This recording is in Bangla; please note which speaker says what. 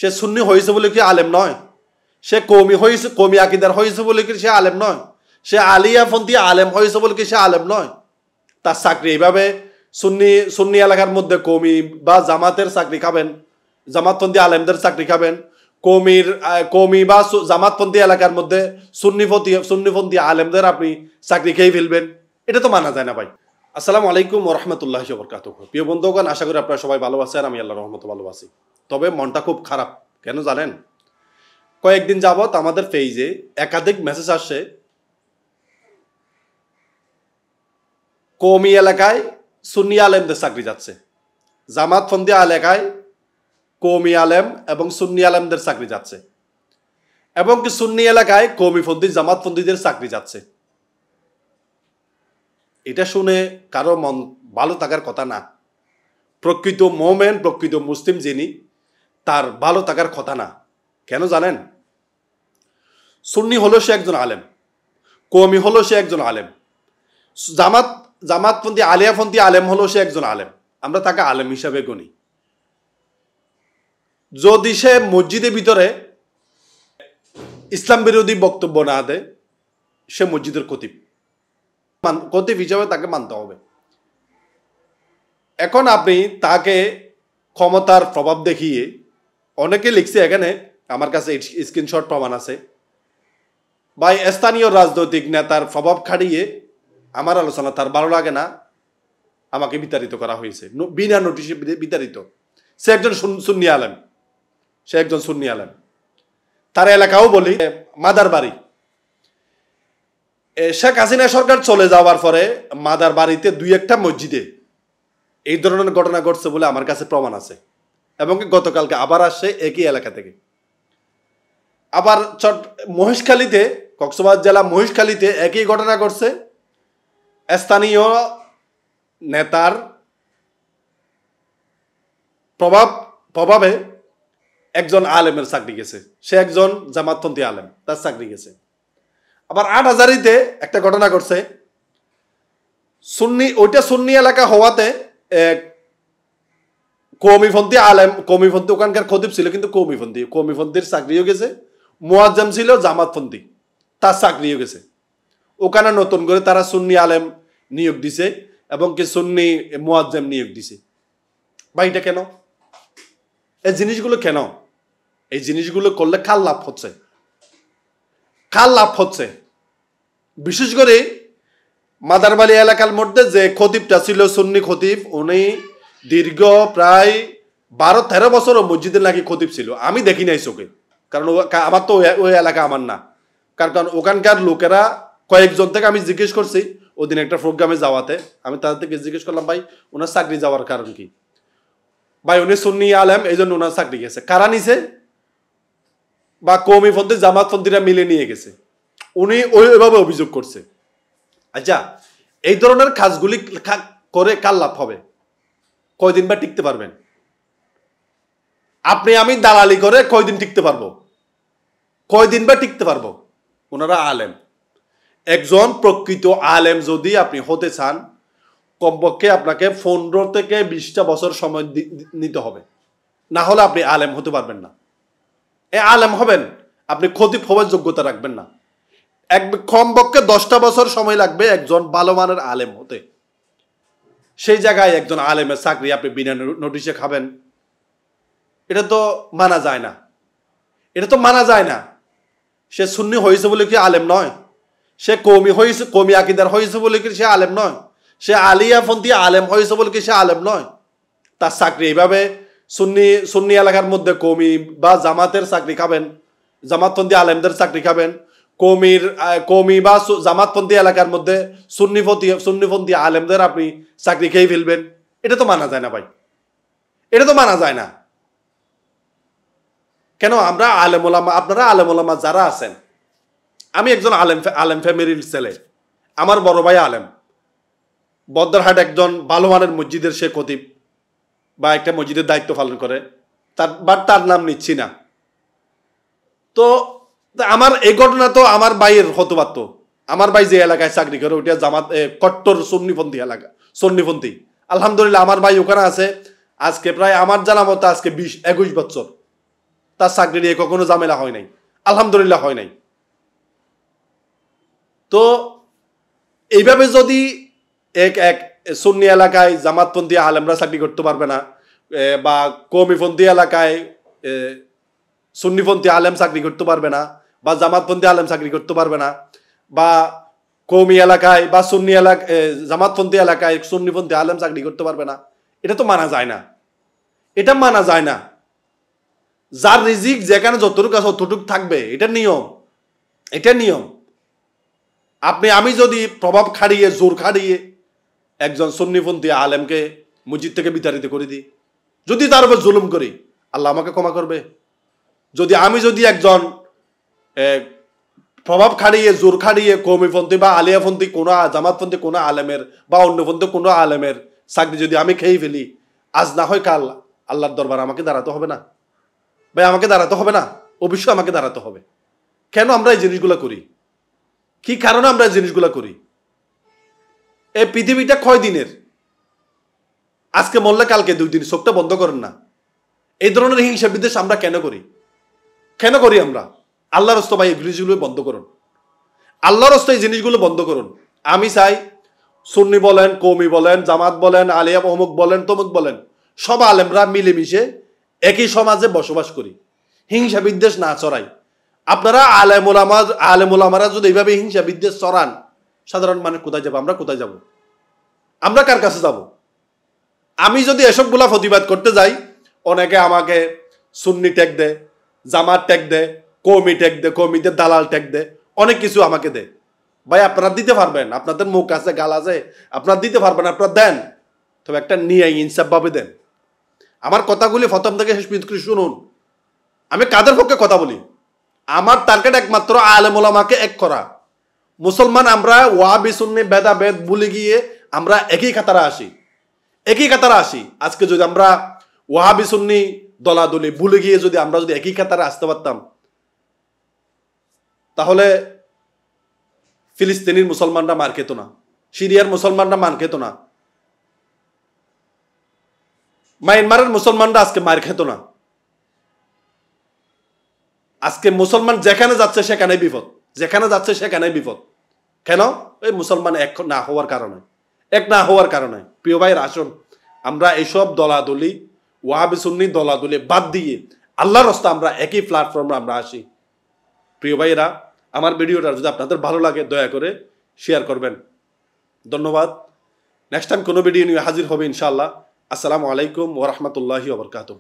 Speaker 1: সে সুন্নি হয়েছে বলে কি আলেম নয়? সে কৌমি হয়েছে, কৌমি আকিদার হয়েছে বলে কি সে আলেম নয়? সে আলিয়াপন্থী আলেম হয়েছে বলে কি সে আলেম নয়? তার চাকরি এইভাবে সুন্নি এলাকার মধ্যে কৌমি বা জামাতের চাকরি খাবেন, জামাতপন্থী আলেমদের চাকরি খাবেন, কৌমি বা জামাতপন্থী এলাকার মধ্যে সুন্নিপন্থী আলেমদের আপনি চাকরি খেয়ে ফেলবেন, এটা তো মানা যায় না ভাই। আসসালামু আলাইকুম ওয়া রাহমাতুল্লাহি ওয়া বারাকাতুহু। প্রিয় বন্ধুগণ, আশা করি আপনারা সবাই ভালো আছেন। আমি আল্লাহর রহমতে ভালো আছি। তবে মনটা খুব খারাপ, কেন জানেন? কয়েকদিন যাবত আমাদের পেজে একাধিক মেসেজ আসছে, কওমি এলাকায় সুন্নি আলেমদের চাকরি যাচ্ছে, জামাতপন্থী এলাকায় কওমি আলেম এবং সুন্নি আলেমদের চাকরি যাচ্ছে, এবং কি সুন্নি এলাকায় কওমিপন্থী জামাতপন্থীদের চাকরি যাচ্ছে। এটা শুনে কারো মন ভালো থাকার কথা না। প্রকৃত মোমেন, প্রকৃত মুসলিম যিনি, তার ভালো থাকার কথা না। কেন জানেন? সুন্নি হলো সে একজন আলেম, কওমি হলো সে একজন আলেম, জামাতপন্থী আলিয়াপন্থী আলেম হলো সে একজন আলেম। আমরা তাকে আলেম হিসাবে গণি। যদি সে মসজিদের ভিতরে ইসলাম বিরোধী বক্তব্য না দেয়, সে মসজিদের খতিব হিসাবে তাকে মানতে হবে। এখন আপনি তাকে ক্ষমতার প্রভাব দেখিয়ে, অনেকে লিখছে এখানে, আমার কাছে স্ক্রিনশট প্রমাণ আছে, বা স্থানীয় রাজনৈতিক নেতার প্রভাব খাটিয়ে আমার আলোচনা তার ভালো লাগে না, আমাকে বিতাড়িত করা হয়েছে, বিনা নোটিশে বিতাড়িত। সে একজন সুন্নি আলেম, সে একজন সুন্নি আলেম। তার এলাকাও বলি মাদার বাড়ি। শেখ হাসিনা সরকার চলে যাওয়ার পরে মাদার বাড়িতে দুই একটা মসজিদে এই ধরনের ঘটনা ঘটছে বলে আমার কাছে প্রমাণ আছে, এবং গতকালকে আবার আসছে একই এলাকা থেকে। আবার মহেশখালীতে, কক্সবাজার জেলা মহেশখালীতে একই ঘটনা ঘটছে। স্থানীয় নেতার প্রভাবে একজন আলেমের চাকরি গেছে, সে একজন জামাতপন্থী আলেম, তার চাকরি গেছে। আবার ৮হাজারিতে একটা ঘটনা ঘটছে, ওইটা সুন্নি এলাকা হওয়াতে কওমিপন্থী আলেম, কওমিপন্থী ওখানকার খতিব ছিল, কিন্তু কওমিপন্থীর চাকরিও গেছে। মুয়াজ্জম ছিল জামাতপন্থী, তার চাকরিও গেছে। ওখানে নতুন করে তারা সুন্নি আলেম নিয়োগ দিছে এবং কি সুন্নি মুয়াজ্জম নিয়োগ দিছে। ভাই, এটা কেন? এই জিনিসগুলো কেন? এই জিনিসগুলো করলে কার লাভ হচ্ছে? কার লাভ হচ্ছে? বিশেষ করে মাদারবাড়ি এলাকার মধ্যে যে খতিবটা ছিল সুন্নি খতিব, উনি দীর্ঘ প্রায় 12-13 বছরও মসজিদে নাকি খতিব ছিল। আমি দেখি নাই চোখে, কারণ আমার তো ওই এলাকা আমার না। কারণ ওখানকার লোকেরা কয়েকজন থেকে আমি জিজ্ঞেস করছি, ওদিন একটা প্রোগ্রামে যাওয়াতে আমি তাদের থেকে জিজ্ঞেস করলাম, ভাই ওনার চাকরি যাওয়ার কারণ কি? ভাই উনি সুন্নি আলেম, এই জন্য ওনার চাকরি গেছে। কারা নিছে? বা কওমিপন্থী জামাতপন্থীরা মিলে নিয়ে গেছে। উনি ওইভাবে অভিযোগ করছে। আচ্ছা, এই ধরনের কাজগুলি করে কার লাভ হবে? কয়দিন বা টিকতে পারবেন? আপনি আমি দালালি করে কয়দিন টিকতে পারবো? কয়দিন বা টিকতে পারবো? ওনারা আলেম। একজন প্রকৃত আলেম যদি আপনি হতে চান, কমপক্ষে আপনাকে 15 থেকে 20টা বছর সময় নিতে হবে, না হলে আপনি আলেম হতে পারবেন না। আলেম হবেন, আপনি খতিব হওয়ার যোগ্যতা রাখবেন না। কমপক্ষে 10টা বছর সময় লাগবে একজন ভালো মানের আলেম হতে। সেই জায়গায় একজন আলেমের চাকরি আপনি বিনা নোটিশে খাবেন, এটা তো মানা যায় না। এটা তো মানা যায় না। সে সুন্নি হয়েছে বলে কি আলেম নয়? সে কওমি আকিদার হয়েছে বলে কি সে আলেম নয়? সে আলিয়াপন্থী আলেম হয়েছে বলে কি সে আলেম নয়? তার চাকরি এইভাবে সুন্নি এলাকার মধ্যে কওমি বা জামাতের চাকরি খাবেন, জামাতপন্থী আলেমদের চাকরি খাবেন, কওমি বা জামাতপন্থী এলাকার মধ্যে সুন্নিপন্থী আলেমদের আপনি চাকরি খেয়ে ফেলবেন, এটা তো মানা যায় না ভাই। এটা তো মানা যায় না। কেন? আমরা আলেম ওলামা, আপনারা আলেম ওলামা যারা আছেন, আমি একজন আলেম ফ্যামিলির ছেলে, আমার বড় ভাই আলেম, বদ্রহাট একজন ভালো মানের মসজিদের সে খতিব বা একটা মসজিদের দায়িত্ব পালন করে, তার নাম নিচ্ছি না। তো আমার এই ঘটনা তো আমার ভাইয়ের হতে পারত। আমার ভাই যে এলাকায় চাকরি করে ওইটা জামাত কট্টর সুন্নিপন্থী এলাকা, সুন্নিপন্থী। আলহামদুলিল্লাহ আমার ভাই ওখানে আছে আজকে প্রায় আমার জানা মতো আজকে 20-21 বছর। তার চাকরি নিয়ে কখনো ঝামেলা হয় নাই, আলহামদুলিল্লাহ হয় নাই। তো এইভাবে যদি এক এক সুন্নি এলাকায় জামাতপন্থী আলেমরা চাকরি করতে পারবে না, বা কওমিপন্থী এলাকায় সুন্নিপন্থী আলেম চাকরি করতে পারবে না, বা জামাতপন্থী আলেম চাকরি করতে পারবে না, বা কওমি এলাকায় বা সুন্নি এলাকায় জামাতপন্থী এলাকায় সুন্নিপন্থী আলেম চাকরি করতে পারবে না, এটা তো মানা যায় না। এটা মানা যায় না। যার রিজিক যেখানে যতটুকু আছে ততটুকু থাকবে, এটা নিয়ম, এটা নিয়ম। আমি যদি প্রভাব খাড়িয়ে জোর খাড়িয়ে একজন সুন্নিপন্থী আলেমকে মসজিদ থেকে বিতাড়িত করে দিই, যদি তার উপর জুলুম করি, আল্লাহ আমাকে ক্ষমা করবে? আমি যদি একজন প্রভাব খাড়িয়ে জোর খাড়িয়ে কওমিপন্থী বা আলিয়াপন্থী কোনো জামাতপন্থী কোনো আলেমের বা অন্যপন্থী কোনো আলেমের চাকরি যদি আমি খেয়ে ফেলি, আজ না হয় কাল আল্লাহর দরবার আমাকে দাঁড়াতে হবে না? ভাই আমাকে দাঁড়াতে হবে না? অবশ্যই আমাকে দাঁড়াতে হবে। কেন আমরা এই জিনিসগুলো করি? কি কারণে আমরা এই জিনিসগুলো করি? এই পৃথিবীটা কয় দিনের? আজকে মরলে কালকে 2 দিন, চোখটা বন্ধ করেন না। এই ধরনের হিংসা বিদ্বেষ আমরা কেন করি? কেন করি আমরা? আল্লাহর রাস্তায় ভাই এই জিনিসগুলো বন্ধ করুন, আল্লাহর রাস্তায় এই জিনিসগুলো বন্ধ করুন। আমি চাই সুন্নি বলেন, কওমি বলেন, জামাত বলেন, আলিয়া অমুক বলেন, তমুক বলেন, সব আলেমরা মিলেমিশে একই সমাজে বসবাস করি, হিংসা বিদ্বেষ না চড়াই। আপনারা আলেমুলামারা যদি এইভাবে হিংসা বিদ্বেষ চড়ান, সাধারণ মানুষ কোথায় যাবো? আমরা কোথায় যাব? আমরা কার কাছে যাব? আমি যদি এসবগুলা প্রতিবাদ করতে যাই, অনেকে আমাকে সুন্নি ট্যাগ দেয়, জামাত ট্যাগ দেয়, কওমি ট্যাগ দেয়, কওমিদের দালাল ট্যাগ দেয়, অনেক কিছু আমাকে দেয়। ভাই আপনারা দিতে পারবেন, আপনাদের মুখ আছে, গাল আছে, আপনারা দিতে পারবেন, আপনারা দেন, তবে একটা নিয়ে ইনসাফ ভাবে দেন। আমার কথাগুলি প্রথম থেকে শেষ পর্যন্ত শুনুন। আমি কাদের পক্ষে কথা বলি? আমার টার্গেট একমাত্র আলেম ওলামাকে এক করা। মুসলমান আমরা ওয়াহাবি সুন্নি ভেদাভেদ ভুলে গিয়ে আমরা একই কাতারে আসি, একই কাতারে আসি। আজকে যদি আমরা ওয়াহাবি সুন্নি দলাদলি ভুলে গিয়ে যদি আমরা যদি একই কাতারে আসতে পারতাম, তাহলে ফিলিস্তিনের মুসলমানরা মার খেত না, সিরিয়ার মুসলমানরা মার খেত না, মায়ানমারের মুসলমানরা আজকে মার খেত না। আজকে মুসলমান যেখানে যাচ্ছে সেখানে বিপদ, যেখানে যাচ্ছে সেখানে বিপদ। কেন? এই মুসলমান এক না হওয়ার কারণে, এক না হওয়ার কারণে। প্রিয় ভাইয়ের আসুন, আমরা এইসব দলাদলি ওয়াহাবি সুন্নি দলাদলি বাদ দিয়ে আল্লাহর রাস্তায় আমরা একই প্ল্যাটফর্মে আমরা আসি। প্রিয় ভাইয়েরা, আমার ভিডিওটা যদি আপনাদের ভালো লাগে দয়া করে শেয়ার করবেন। ধন্যবাদ। নেক্সট টাইম কোনো ভিডিও নিয়ে হাজির হবে ইনশাআল্লাহ। আসসালামু আলাইকুম ওয়া রাহমাতুল্লাহি ওয়া বারাকাতুহু।